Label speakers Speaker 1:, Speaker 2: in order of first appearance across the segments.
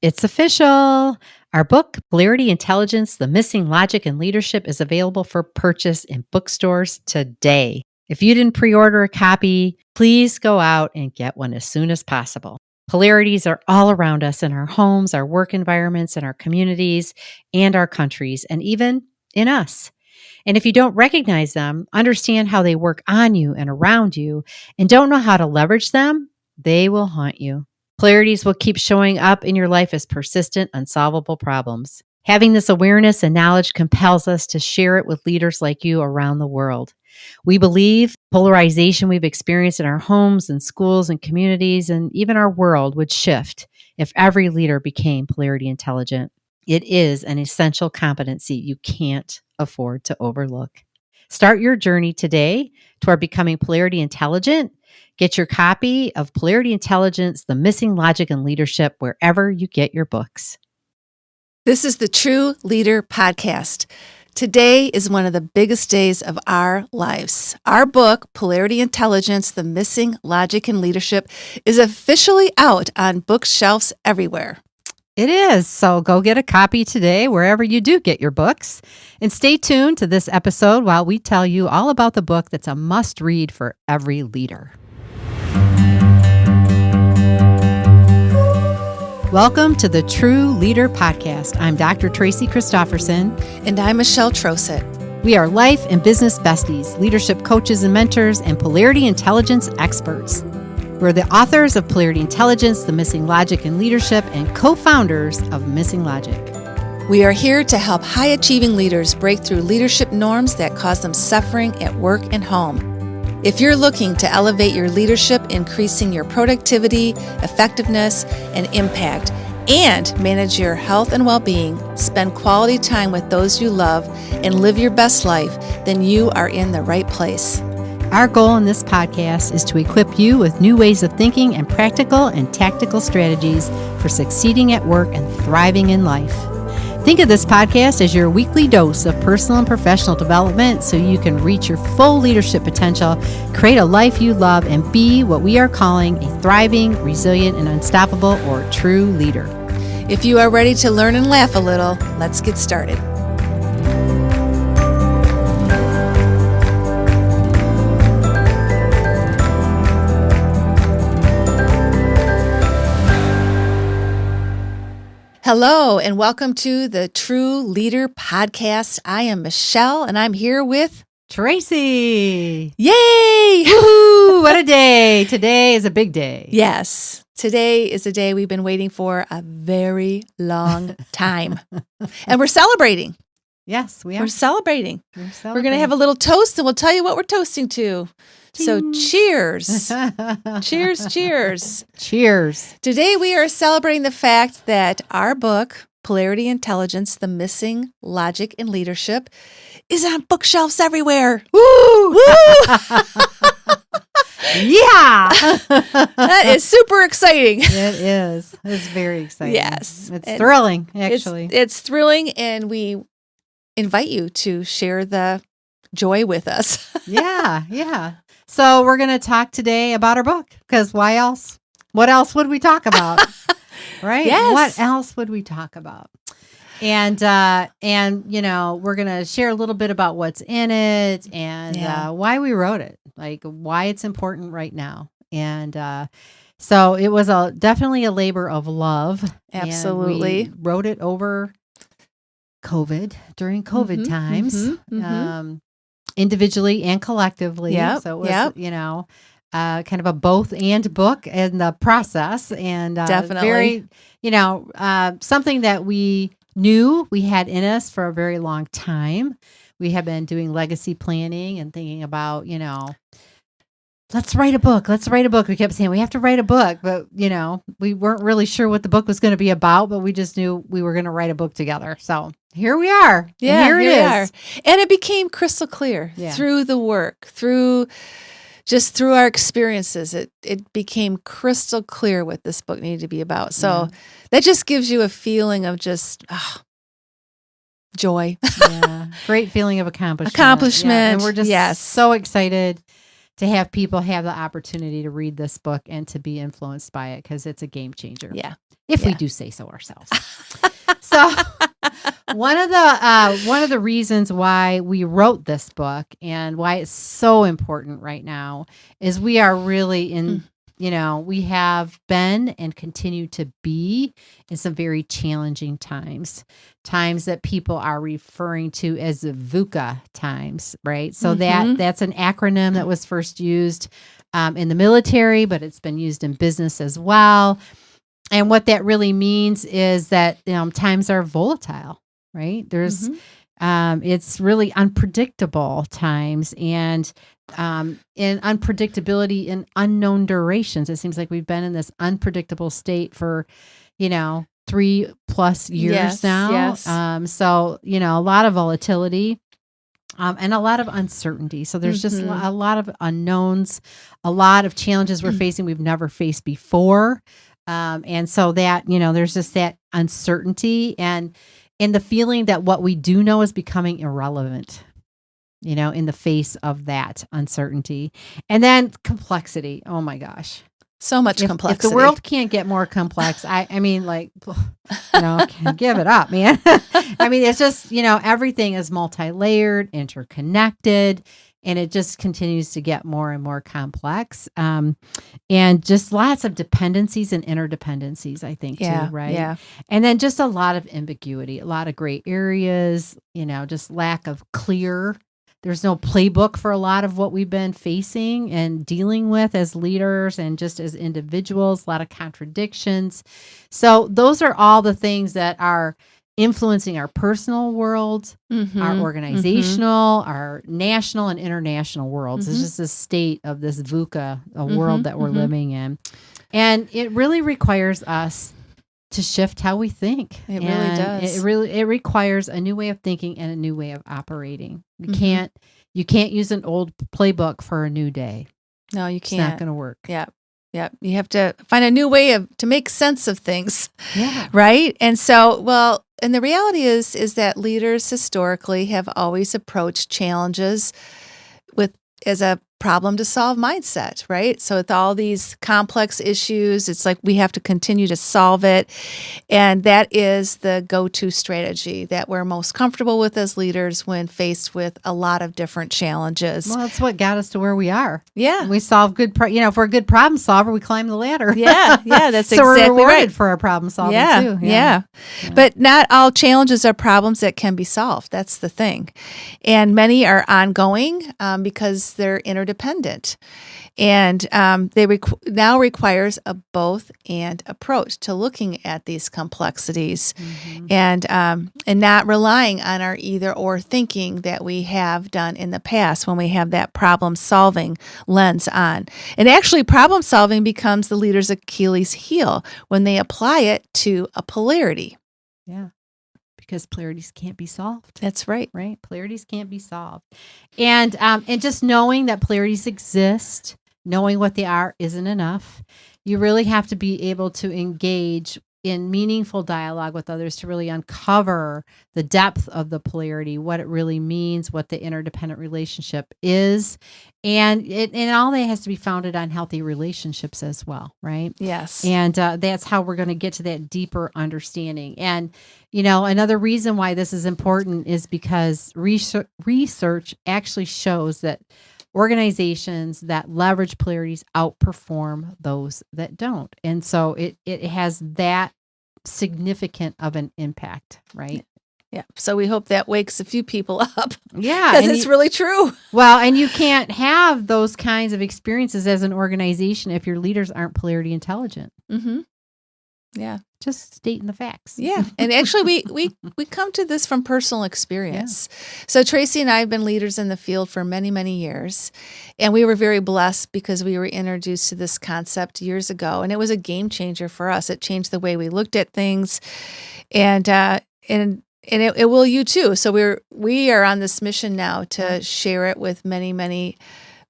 Speaker 1: It's official. Our book, Polarity Intelligence, The Missing Logic in Leadership, is available for purchase in bookstores today. If you didn't pre-order a copy, please go out and get one as soon as possible. Polarities are all around us in our homes, our work environments, in our communities, and our countries, and even in us. And if you don't recognize them, understand how they work on you and around you, and don't know how to leverage them, they will haunt you. Polarities will keep showing up in your life as persistent, unsolvable problems. Having this awareness and knowledge compels us to share it with leaders like you around the world. We believe polarization we've experienced in our homes and schools and communities and even our world would shift if every leader became polarity intelligent. It is an essential competency you can't afford to overlook. Start your journey today toward becoming polarity intelligent. Get your copy of Polarity Intelligence, The Missing Logic in Leadership, wherever you get your books.
Speaker 2: This is the True Leader Podcast. Today is one of the biggest days of our lives. Our book, Polarity Intelligence, The Missing Logic in Leadership, is officially out on bookshelves everywhere.
Speaker 1: It is. So go get a copy today, wherever you do get your books. And stay tuned to this episode while we tell you all about the book that's a must-read for every leader. Welcome to the True Leader Podcast. I'm Dr. Tracy Christofferson.
Speaker 2: And I'm Michelle Trosett.
Speaker 1: We are life and business besties, leadership coaches and mentors, and polarity intelligence experts. We're the authors of Polarity Intelligence, The Missing Logic in Leadership, and co-founders of Missing Logic.
Speaker 2: We are here to help high-achieving leaders break through leadership norms that cause them suffering at work and home. If you're looking to elevate your leadership, increasing your productivity, effectiveness, and impact, and manage your health and well-being, spend quality time with those you love, and live your best life, then you are in the right place.
Speaker 1: Our goal in this podcast is to equip you with new ways of thinking and practical and tactical strategies for succeeding at work and thriving in life. Think of this podcast as your weekly dose of personal and professional development so you can reach your full leadership potential, create a life you love, and be what we are calling a thriving, resilient, and unstoppable or true leader.
Speaker 2: If you are ready to learn and laugh a little, let's get started. Hello, and welcome to the True Leader Podcast. I am Michelle, and I'm here with
Speaker 1: Tracy.
Speaker 2: Yay!
Speaker 1: Woo-hoo, what a day. Today is a big day.
Speaker 2: Yes, today is a day we've been waiting for a very long time. And we're celebrating.
Speaker 1: Yes, we are.
Speaker 2: We're celebrating. We're going to have a little toast, and we'll tell you what we're toasting to. So cheers. Cheers, cheers.
Speaker 1: Cheers.
Speaker 2: Today we are celebrating the fact that our book, Polarity Intelligence, The Missing Logic in Leadership, is on bookshelves everywhere.
Speaker 1: Woo! Woo! Yeah.
Speaker 2: That is super exciting.
Speaker 1: It is. It's very exciting.
Speaker 2: Yes.
Speaker 1: It's thrilling, actually.
Speaker 2: It's thrilling, and we invite you to share the joy with us.
Speaker 1: Yeah. So we're going to talk today about our book, because why else? What else would we talk about? Right?
Speaker 2: Yes.
Speaker 1: What else would we talk about? And you know, we're going to share a little bit about what's in it and why we wrote it, like why it's important right now. And so it was definitely a labor of love.
Speaker 2: Absolutely.
Speaker 1: And we wrote it over during COVID times. Individually and collectively.
Speaker 2: Yep,
Speaker 1: So it was, you know, kind of a both and book in the process. And
Speaker 2: definitely
Speaker 1: very, you know, something that we knew we had in us for a very long time. We have been doing legacy planning and thinking about, you know, let's write a book. We kept saying we have to write a book, but, you know, we weren't really sure what the book was going to be about, but we just knew we were going to write a book together. So here we are.
Speaker 2: Yeah,
Speaker 1: here it is.
Speaker 2: And it became crystal clear through the work, through our experiences. It became crystal clear what this book needed to be about. So that just gives you a feeling of just joy.
Speaker 1: Great feeling of accomplishment.
Speaker 2: Yeah.
Speaker 1: And we're just so excited to have people have the opportunity to read this book and to be influenced by it, because it's a game changer.
Speaker 2: Yeah.
Speaker 1: If we do say so ourselves. So one of the reasons why we wrote this book and why it's so important right now is we are really in, we have been and continue to be in some very challenging times that people are referring to as VUCA times, right? So that's an acronym that was first used in the military, but it's been used in business as well. And what that really means is that times are volatile, right? There's it's really unpredictable times, and in unpredictability in unknown durations. It seems like we've been in this unpredictable state for 3+ years now.
Speaker 2: Yes.
Speaker 1: So a lot of volatility. And a lot of uncertainty. So there's just a lot of unknowns, a lot of challenges we're facing we've never faced before. And so that, there's just that uncertainty and the feeling that what we do know is becoming irrelevant, in the face of that uncertainty. And then complexity. Oh my gosh.
Speaker 2: So much complexity.
Speaker 1: If the world can't get more complex, I mean, can give it up, man. I mean, it's just, everything is multi-layered, interconnected, and it just continues to get more and more complex. And just lots of dependencies and interdependencies, I think, too, right?
Speaker 2: Yeah.
Speaker 1: And then just a lot of ambiguity, a lot of gray areas, just lack of clear. There's no playbook for a lot of what we've been facing and dealing with as leaders and just as individuals, a lot of contradictions. So those are all the things that are influencing our personal world, our organizational, our national and international worlds. It's just a state of this VUCA, a world that we're living in. And it really requires us to shift how we think.
Speaker 2: It really does.
Speaker 1: It requires a new way of thinking and a new way of operating. You can't use an old playbook for a new day.
Speaker 2: No, you can't.
Speaker 1: It's not going to work.
Speaker 2: Yeah. You have to find a new way to make sense of things.
Speaker 1: Yeah.
Speaker 2: Right? And so, and the reality is that leaders historically have always approached challenges as a problem to solve mindset, right? So with all these complex issues, it's like we have to continue to solve it. And that is the go-to strategy that we're most comfortable with as leaders when faced with a lot of different challenges.
Speaker 1: Well, that's what got us to where we are.
Speaker 2: Yeah.
Speaker 1: We solve if we're a good problem solver, we climb the ladder.
Speaker 2: Yeah, that's
Speaker 1: so
Speaker 2: exactly
Speaker 1: we're rewarded
Speaker 2: right.
Speaker 1: for our problem solving too.
Speaker 2: Yeah. But not all challenges are problems that can be solved. That's the thing. And many are ongoing because they're interdependent. And they now requires a both and approach to looking at these complexities, and not relying on our either or thinking that we have done in the past when we have that problem solving lens on. And actually, problem solving becomes the leader's Achilles heel when they apply it to a polarity.
Speaker 1: Yeah. Because polarities can't be solved.
Speaker 2: That's right.
Speaker 1: Right? Polarities can't be solved. And just knowing that polarities exist, knowing what they are isn't enough. You really have to be able to engage in meaningful dialogue with others to really uncover the depth of the polarity, what it really means, what the interdependent relationship is. And all that has to be founded on healthy relationships as well, right?
Speaker 2: Yes.
Speaker 1: And that's how we're going to get to that deeper understanding. And, another reason why this is important is because research actually shows that organizations that leverage polarities outperform those that don't. And so it has that significant of an impact, right?
Speaker 2: Yeah. So we hope that wakes a few people up.
Speaker 1: Yeah.
Speaker 2: Because it's really true.
Speaker 1: Well, and you can't have those kinds of experiences as an organization if your leaders aren't polarity intelligent.
Speaker 2: Yeah.
Speaker 1: Just stating the facts.
Speaker 2: Yeah. And actually, we come to this from personal experience. Yeah. So Tracy and I have been leaders in the field for many, many years. And we were very blessed because we were introduced to this concept years ago. And it was a game changer for us. It changed the way we looked at things. And it will you too. So we are on this mission now to share it with many, many,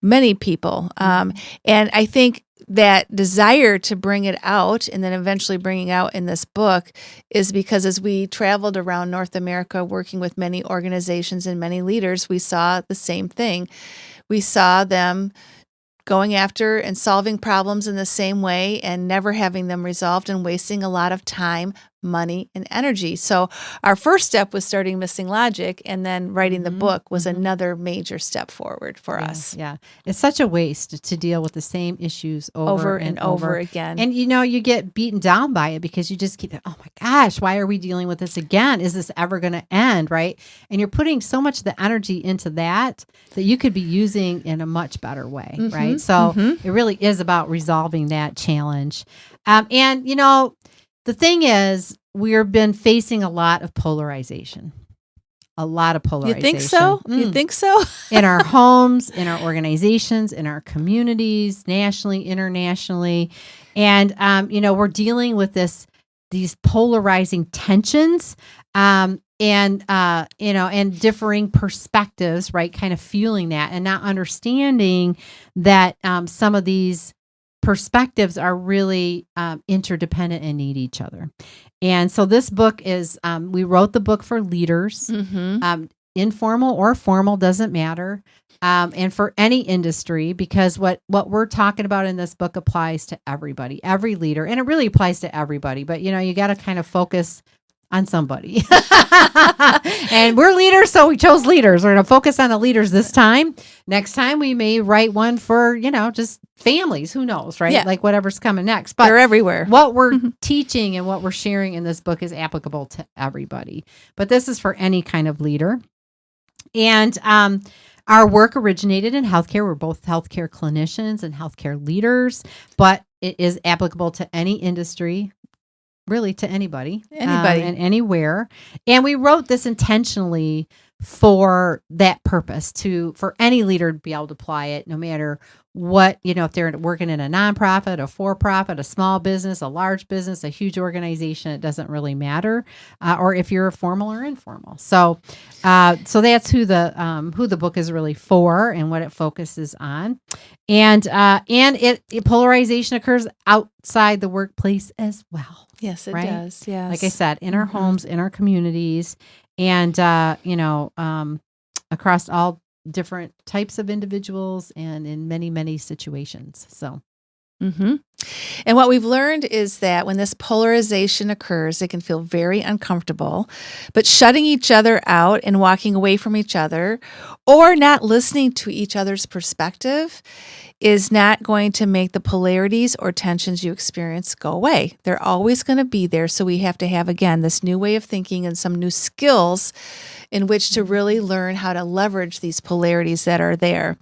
Speaker 2: many people. And I think that desire to bring it out and then eventually bringing out in this book is because as we traveled around North America working with many organizations and many leaders, we saw the same thing. We saw them going after and solving problems in the same way and never having them resolved and wasting a lot of time, money, and energy. So our first step was starting Missing Logic, and then writing the book was another major step forward for us.
Speaker 1: Yeah. It's such a waste to deal with the same issues
Speaker 2: Over and over again.
Speaker 1: And you get beaten down by it because you just keep, oh my gosh, why are we dealing with this again? Is this ever going to end? Right. And you're putting so much of the energy into that you could be using in a much better way. Right. So it really is about resolving that challenge. And the thing is, we've been facing a lot of polarization. A lot of polarization.
Speaker 2: You think so? You think so?
Speaker 1: In our homes, in our organizations, in our communities, nationally, internationally. And, we're dealing with these polarizing tensions, and differing perspectives, right? Kind of fueling that and not understanding that some of these perspectives are really interdependent and need each other. And so this book is, we wrote the book for leaders, informal or formal, doesn't matter. And for any industry, because what we're talking about in this book applies to everybody, every leader, and it really applies to everybody. But, you got to kind of focus on somebody. And we're leaders, so we chose leaders. We're going to focus on the leaders this time. Next time we may write one for, just families. Who knows, right?
Speaker 2: Yeah.
Speaker 1: Like whatever's coming next. But
Speaker 2: they're everywhere.
Speaker 1: What we're teaching and what we're sharing in this book is applicable to everybody. But this is for any kind of leader. And our work originated in healthcare. We're both healthcare clinicians and healthcare leaders, but it is applicable to any industry, really to anybody and anywhere. And we wrote this intentionally for that purpose, for any leader to be able to apply it, no matter what, if they're working in a nonprofit, a for-profit, a small business, a large business, a huge organization, it doesn't really matter, or if you're formal or informal. So that's who the book is really for and what it focuses on. And polarization occurs outside the workplace as well.
Speaker 2: Yes, it
Speaker 1: right?
Speaker 2: does. Yes.
Speaker 1: Like I said, in our homes, in our communities, and, across all different types of individuals and in many, many situations. So.
Speaker 2: And what we've learned is that when this polarization occurs, it can feel very uncomfortable, but shutting each other out and walking away from each other or not listening to each other's perspective is not going to make the polarities or tensions you experience go away. They're always going to be there. So we have to have, again, this new way of thinking and some new skills in which to really learn how to leverage these polarities that are there.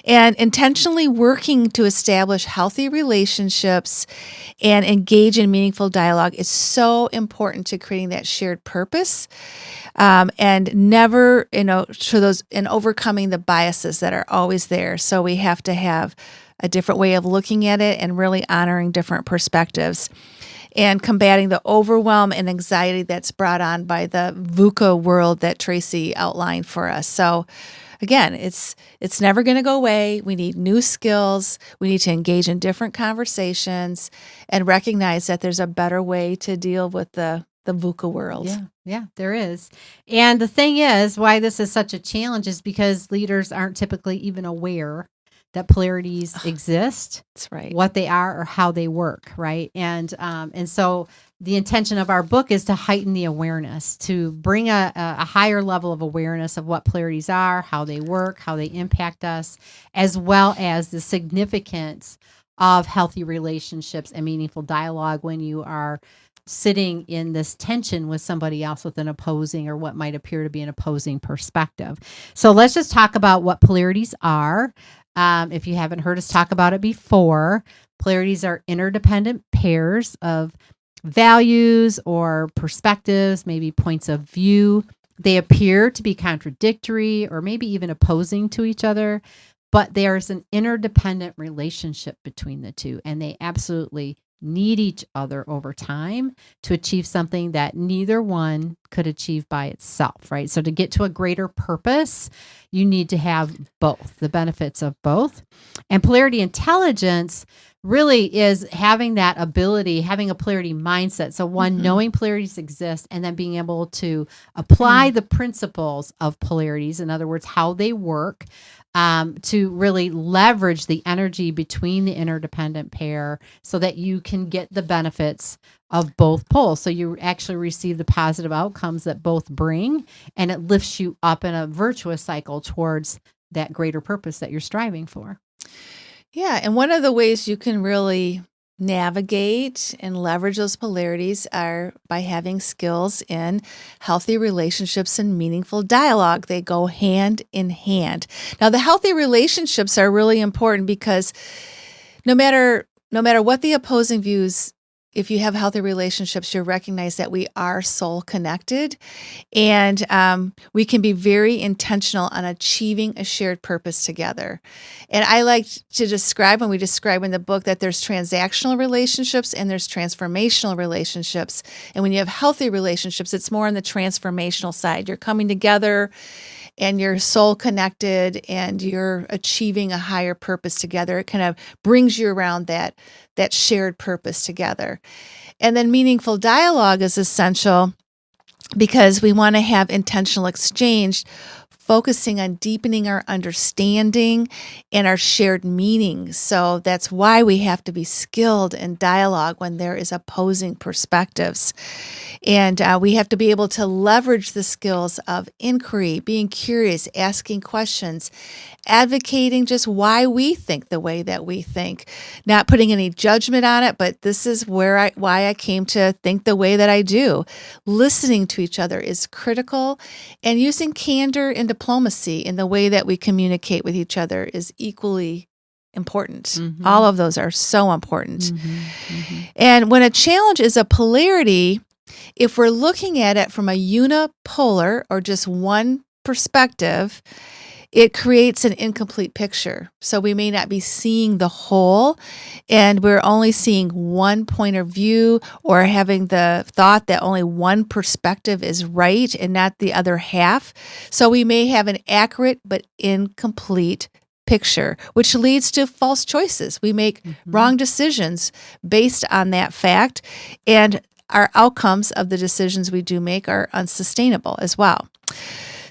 Speaker 2: And intentionally working to establish healthy relationships and engage in meaningful dialogue is so important to creating that shared purpose, and never, to those, and overcoming the biases that are always there. So we have to have a different way of looking at it and really honoring different perspectives, and combating the overwhelm and anxiety that's brought on by the VUCA world that Tracy outlined for us. So again, it's never going to go away. We need new skills. We need to engage in different conversations and recognize that there's a better way to deal with the VUCA world.
Speaker 1: Yeah, there is. And the thing is, why this is such a challenge is because leaders aren't typically even aware that polarities exist.
Speaker 2: That's right.
Speaker 1: What they are or how they work, right? And so the intention of our book is to heighten the awareness, to bring a higher level of awareness of what polarities are, how they work, how they impact us, as well as the significance of healthy relationships and meaningful dialogue when you are sitting in this tension with somebody else with an opposing or what might appear to be an opposing perspective. So let's just talk about what polarities are. If you haven't heard us talk about it before, polarities are interdependent pairs of values or perspectives, maybe points of view. They appear to be contradictory or maybe even opposing to each other, but there's an interdependent relationship between the two, and they absolutely need each other over time to achieve something that neither one could achieve by itself, right? So to get to a greater purpose, you need to have both, the benefits of both. And polarity intelligence really is having that ability, having a polarity mindset. So one, knowing polarities exist, and then being able to apply the principles of polarities, in other words, how they work, to really leverage the energy between the interdependent pair so that you can get the benefits of both poles. So you actually receive the positive outcomes that both bring, and it lifts you up in a virtuous cycle towards that greater purpose that you're striving for.
Speaker 2: Yeah, and one of the ways you can really navigate and leverage those polarities are by having skills in healthy relationships and meaningful dialogue. They go hand in hand. Now, the healthy relationships are really important because no matter what the opposing views, if you have healthy relationships, you recognize that we are soul connected, and we can be very intentional on achieving a shared purpose together. And I like to describe, when we describe in the book, that there's transactional relationships and there's transformational relationships. And when you have healthy relationships, it's more on the transformational side. You're coming together and you're soul connected and you're achieving a higher purpose together. It kind of brings you around that shared purpose together. And then meaningful dialogue is essential because we want to have intentional exchange, focusing on deepening our understanding and our shared meanings. So that's why we have to be skilled in dialogue when there is opposing perspectives. And we have to be able to leverage the skills of inquiry, being curious, asking questions, advocating just why we think the way that we think, not putting any judgment on it, but this is why I came to think the way that I do. Listening to each other is critical, and using candor and diplomacy in the way that we communicate with each other is equally important.
Speaker 1: Mm-hmm.
Speaker 2: All of those are so important. And when a challenge is a polarity, if we're looking at it from a unipolar or just one perspective, it creates an incomplete picture. So we may not be seeing the whole, and we're only seeing one point of view, or having the thought that only one perspective is right and not the other half. So we may have an accurate but incomplete picture, which leads to false choices. We make wrong decisions based on that fact, and our outcomes of the decisions we do make are unsustainable as well.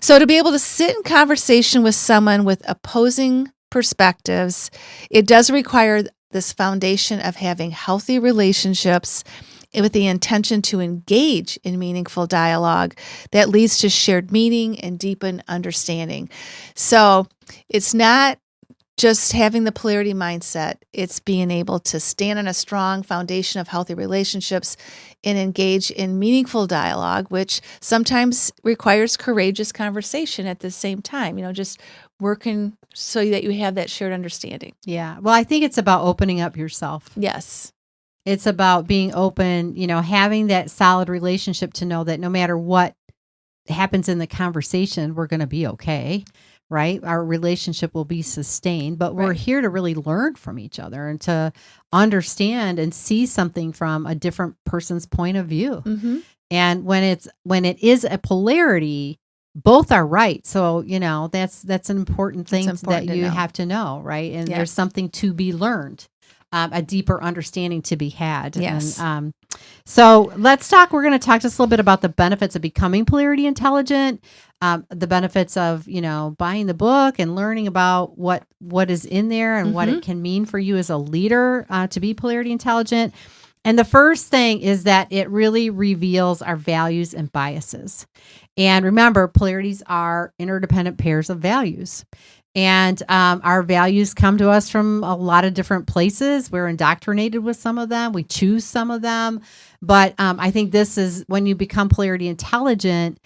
Speaker 2: So to be able to sit in conversation with someone with opposing perspectives, it does require this foundation of having healthy relationships with the intention to engage in meaningful dialogue that leads to shared meaning and deepened understanding. So it's not just having the polarity mindset, it's being able to stand on a strong foundation of healthy relationships and engage in meaningful dialogue, which sometimes requires courageous conversation at the same time, just working so that you have that shared understanding.
Speaker 1: Yeah. Well, I think it's about opening up yourself.
Speaker 2: Yes.
Speaker 1: It's about being open, having that solid relationship to know that no matter what happens in the conversation, we're going to be okay. Right? Our relationship will be sustained, but we're here to really learn from each other and to understand and see something from a different person's point of view.
Speaker 2: Mm-hmm.
Speaker 1: And when it is a polarity, both are right. So, that's an important thing that you have to know, right? And there's something to be learned. A deeper understanding to be had.
Speaker 2: Yes.
Speaker 1: And so we're going to talk just a little bit about the benefits of becoming polarity intelligent, the benefits of, buying the book and learning about what is in there and what it can mean for you as a leader to be polarity intelligent. And the first thing is that it really reveals our values and biases. And remember, polarities are interdependent pairs of values. And our values come to us from a lot of different places. We're indoctrinated with some of them. We choose some of them. But I think this is when you become polarity intelligent,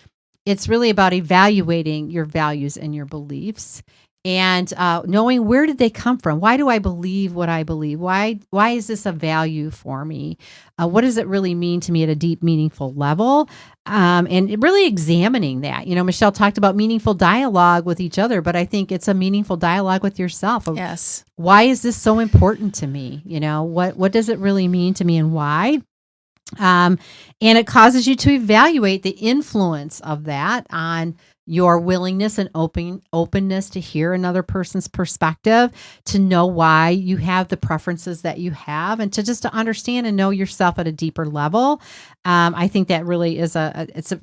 Speaker 1: it's really about evaluating your values and your beliefs and knowing where did they come from? Why do I believe what I believe? Why is this a value for me? What does it really mean to me at a deep, meaningful level? And really examining that. Michelle talked about meaningful dialogue with each other, but I think it's a meaningful dialogue with yourself.
Speaker 2: Yes.
Speaker 1: Why is this so important to me? What does it really mean to me and why? And it causes you to evaluate the influence of that on your willingness and openness to hear another person's perspective, to know why you have the preferences that you have, and to understand and know yourself at a deeper level. I think that really is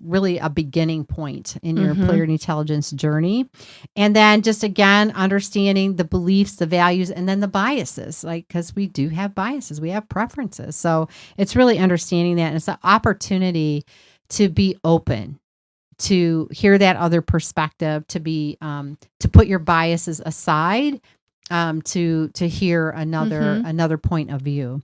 Speaker 1: really a beginning point in your polarity intelligence journey. And then just again, understanding the beliefs, the values, and then the biases, like, because we do have biases, we have preferences. So it's really understanding that. And it's an opportunity to be open, to hear that other perspective, to be to put your biases aside, to hear another point of view.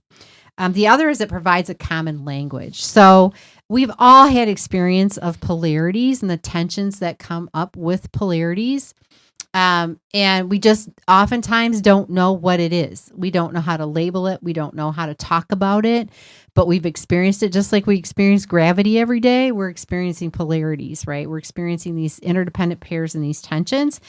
Speaker 1: The other is it provides a common language. So we've all had experience of polarities and the tensions that come up with polarities. And we just oftentimes don't know what it is. We don't know how to label it. We don't know how to talk about it, but we've experienced it just like we experience gravity every day. We're experiencing polarities, right? We're experiencing these interdependent pairs and these tensions,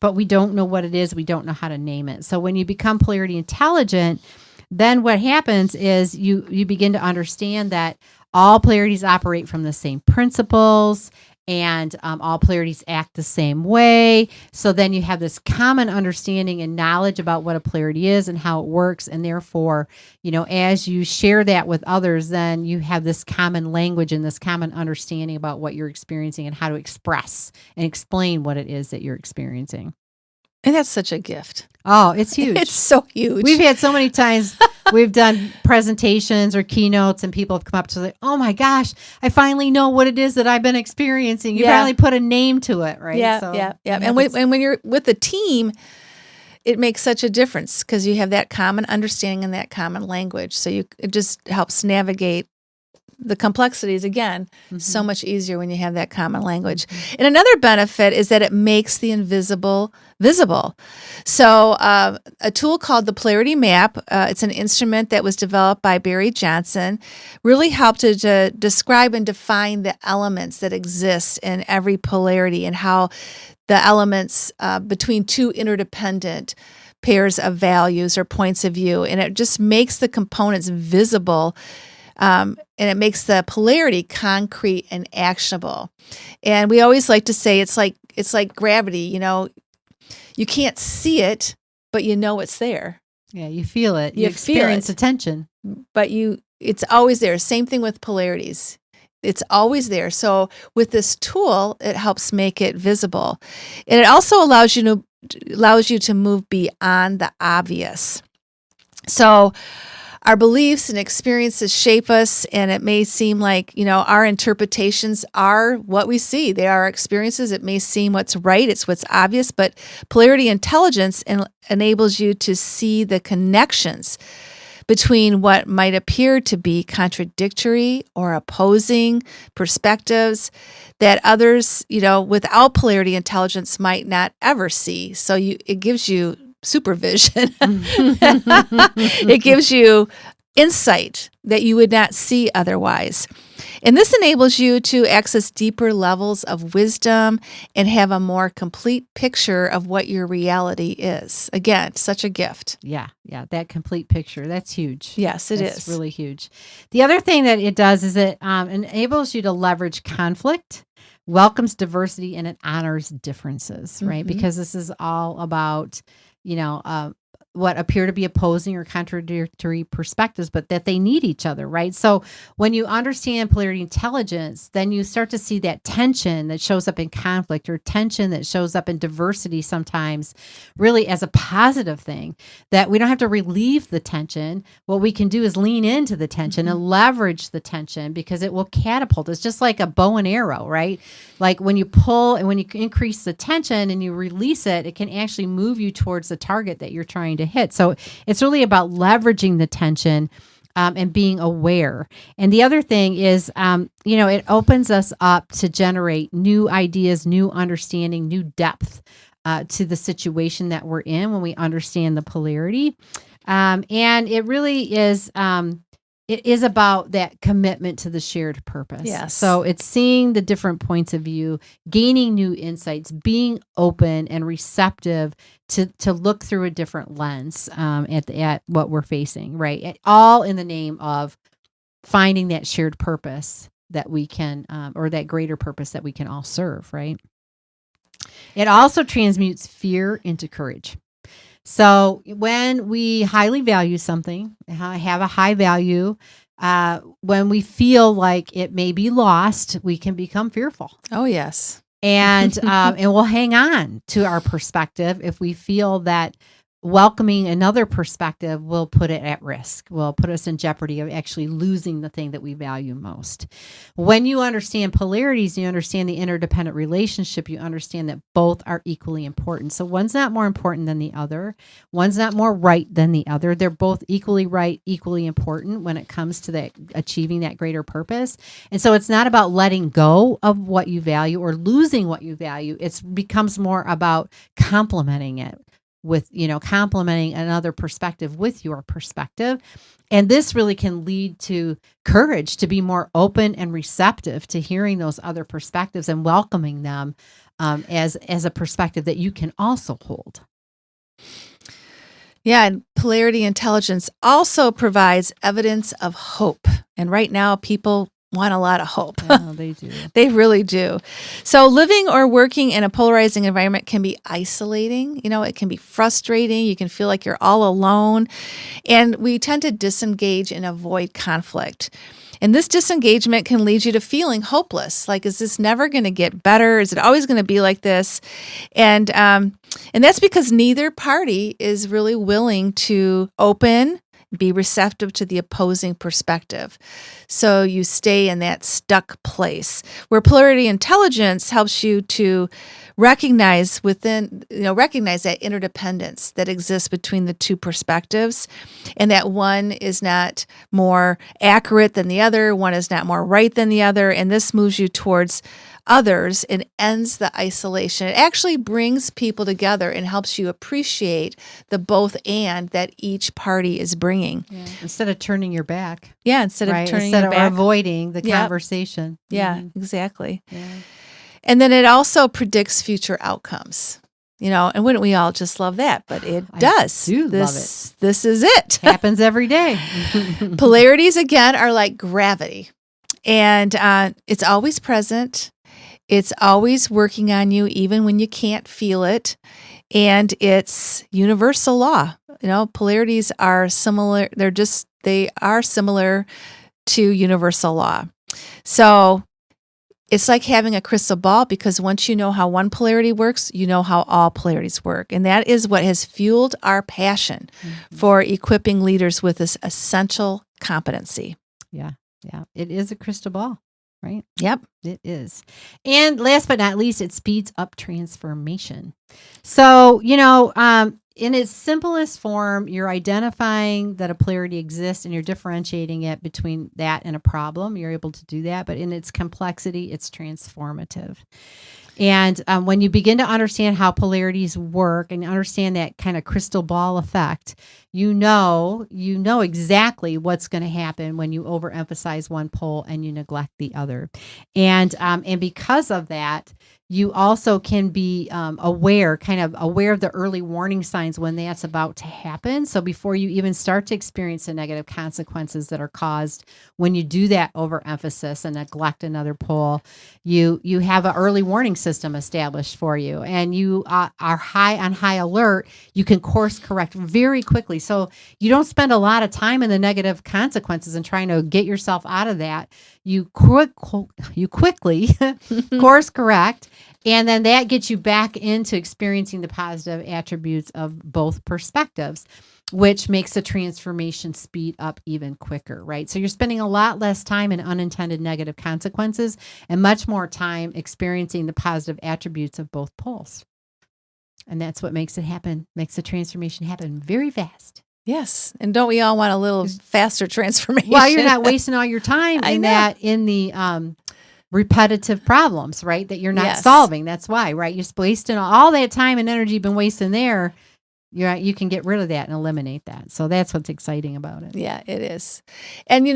Speaker 1: but we don't know what it is. We don't know how to name it. So when you become polarity intelligent, then what happens is you begin to understand that all polarities operate from the same principles, and all polarities act the same way. So then you have this common understanding and knowledge about what a polarity is and how it works. And therefore, as you share that with others, then you have this common language and this common understanding about what you're experiencing and how to express and explain what it is that you're experiencing.
Speaker 2: And that's such a gift.
Speaker 1: Oh, it's huge.
Speaker 2: It's so huge.
Speaker 1: We've had so many times we've done presentations or keynotes and people have come up to like, oh my gosh, I finally know what it is that I've been experiencing. You finally put a name to it, right?
Speaker 2: Yeah. And when you're with a team, it makes such a difference because you have that common understanding and that common language. So it just helps navigate the complexities again so much easier when you have that common language. And another benefit is that it makes the invisible visible. So a tool called the Polarity Map, it's an instrument that was developed by Barry Johnson, really helped to describe and define the elements that exist in every polarity and how the elements between two interdependent pairs of values or points of view. And it just makes the components visible. And it makes the polarity concrete and actionable. And we always like to say it's like gravity. You can't see it, but you know it's there.
Speaker 1: Yeah, you feel it. You experience the tension,
Speaker 2: but it's always there. Same thing with polarities. It's always there. So with this tool, it helps make it visible, and it also allows you to move beyond the obvious. So our beliefs and experiences shape us, and it may seem like, our interpretations are what we see. They are our experiences. It may seem what's right, it's what's obvious, but polarity intelligence enables you to see the connections between what might appear to be contradictory or opposing perspectives that others, without polarity intelligence might not ever see. So it gives you supervision. It gives you insight that you would not see otherwise. And this enables you to access deeper levels of wisdom and have a more complete picture of what your reality is. Again, such a gift.
Speaker 1: Yeah, that complete picture. That's huge.
Speaker 2: Yes, it is.
Speaker 1: It's really huge. The other thing that it does is it enables you to leverage conflict, welcomes diversity, and it honors differences, right? Because this is all about what appear to be opposing or contradictory perspectives, but that they need each other, right? So when you understand polarity intelligence, then you start to see that tension that shows up in conflict or tension that shows up in diversity sometimes really as a positive thing, that we don't have to relieve the tension. What we can do is lean into the tension and leverage the tension because it will catapult. It's just like a bow and arrow, right? Like when you pull and when you increase the tension and you release it, it can actually move you towards the target that you're trying to hit. So it's really about leveraging the tension and being aware. And the other thing is, it opens us up to generate new ideas, new understanding, new depth to the situation that we're in when we understand the polarity. And it really is, it is about that commitment to the shared purpose.
Speaker 2: Yes.
Speaker 1: So it's seeing the different points of view, gaining new insights, being open and receptive to look through a different lens at what we're facing, right? All in the name of finding that shared purpose that we can, or that greater purpose that we can all serve, right? It also transmutes fear into courage. So when we highly value something, have a high value, when we feel like it may be lost, we can become fearful.
Speaker 2: Oh, yes.
Speaker 1: And we'll hang on to our perspective if we feel that welcoming another perspective will put it at risk, will put us in jeopardy of actually losing the thing that we value most. When you understand polarities, you understand the interdependent relationship, you understand that both are equally important. So one's not more important than the other. One's not more right than the other. They're both equally right, equally important when it comes to that achieving that greater purpose. And so it's not about letting go of what you value or losing what you value. It becomes more about complementing it with, complementing another perspective with your perspective. And this really can lead to courage to be more open and receptive to hearing those other perspectives and welcoming them as a perspective that you can also hold.
Speaker 2: Yeah, and Polarity Intelligence also provides evidence of hope. And right now, people want a lot of hope.
Speaker 1: Yeah, they do.
Speaker 2: They really do. So living or working in a polarizing environment can be isolating. It can be frustrating. You can feel like you're all alone. And we tend to disengage and avoid conflict. And this disengagement can lead you to feeling hopeless. Like, is this never going to get better? Is it always going to be like this? And that's because neither party is really willing to be receptive to the opposing perspective. So you stay in that stuck place where Polarity Intelligence helps you to recognize that interdependence that exists between the two perspectives, and that one is not more accurate than the other, one is not more right than the other, and this moves you towards others and ends the isolation. It actually brings people together and helps you appreciate the both and that each party is bringing.
Speaker 1: Yeah. Instead of turning your back.
Speaker 2: Yeah, instead of turning your back.
Speaker 1: Or avoiding the conversation.
Speaker 2: Yeah, exactly.
Speaker 1: Yeah.
Speaker 2: And then it also predicts future outcomes. And wouldn't we all just love that? But it does.
Speaker 1: I do love it.
Speaker 2: This is it.
Speaker 1: Happens every day.
Speaker 2: Polarities, again, are like gravity. And it's always present. It's always working on you, even when you can't feel it. And it's universal law. Polarities are similar. They are similar to universal law. So it's like having a crystal ball, because once you know how one polarity works, you know how all polarities work. And that is what has fueled our passion for equipping leaders with this essential competency.
Speaker 1: Yeah. Yeah. It is a crystal ball, right?
Speaker 2: Yep.
Speaker 1: It is. And last but not least, it speeds up transformation. So, in its simplest form, you're identifying that a polarity exists and you're differentiating it between that and a problem. You're able to do that. But in its complexity, it's transformative. And when you begin to understand how polarities work and understand that kind of crystal ball effect, you know exactly what's going to happen when you overemphasize one pole and you neglect the other. And because of that, you also can be aware of the early warning signs when that's about to happen. So before you even start to experience the negative consequences that are caused when you do that overemphasis and neglect another pole, you have an early warning system established for you, and you are on high alert. You can course correct very quickly. So you don't spend a lot of time in the negative consequences and trying to get yourself out of that. You quickly course correct. And then that gets you back into experiencing the positive attributes of both perspectives, which makes the transformation speed up even quicker, right? So you're spending a lot less time in unintended negative consequences and much more time experiencing the positive attributes of both poles. And that's what makes the transformation happen very fast.
Speaker 2: Yes. And don't we all want a little faster transformation?
Speaker 1: Well, you're not wasting all your time in the repetitive problems, right? That you're not solving. That's why, right? You're wasting all that time and energy you've been wasting there. You can get rid of that and eliminate that. So that's what's exciting about it.
Speaker 2: Yeah, it is. And,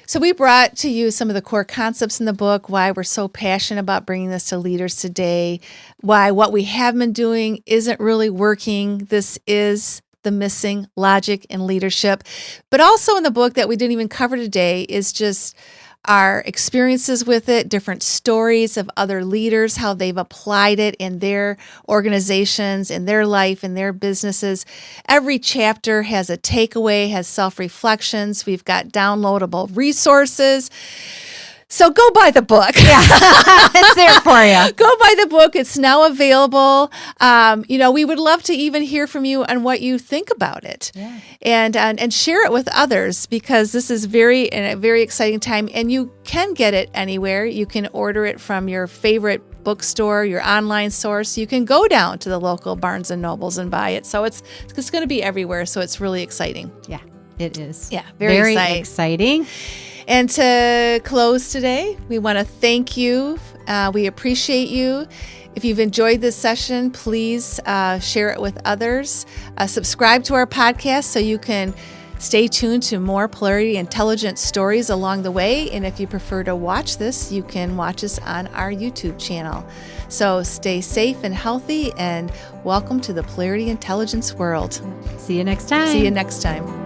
Speaker 2: so we brought to you some of the core concepts in the book, why we're so passionate about bringing this to leaders today, why what we have been doing isn't really working. This is the missing logic in leadership. But also in the book that we didn't even cover today is just our experiences with it, different stories of other leaders, how they've applied it in their organizations, in their life, in their businesses. Every chapter has a takeaway, has self-reflections. We've got downloadable resources. So go buy the book.
Speaker 1: Yeah, it's there for you.
Speaker 2: Go buy the book. It's now available. We would love to even hear from you on what you think about it, and share it with others, because this is a very exciting time. And you can get it anywhere. You can order it from your favorite bookstore, your online source. You can go down to the local Barnes and Nobles and buy it. So it's going to be everywhere. So it's really exciting.
Speaker 1: Yeah, it is.
Speaker 2: Yeah, very
Speaker 1: exciting.
Speaker 2: And to close today, we want to thank you. We appreciate you. If you've enjoyed this session, please share it with others. Subscribe to our podcast so you can stay tuned to more Polarity Intelligence stories along the way. And if you prefer to watch this, you can watch us on our YouTube channel. So stay safe and healthy, and welcome to the Polarity Intelligence world.
Speaker 1: See you next time.
Speaker 2: See you next time.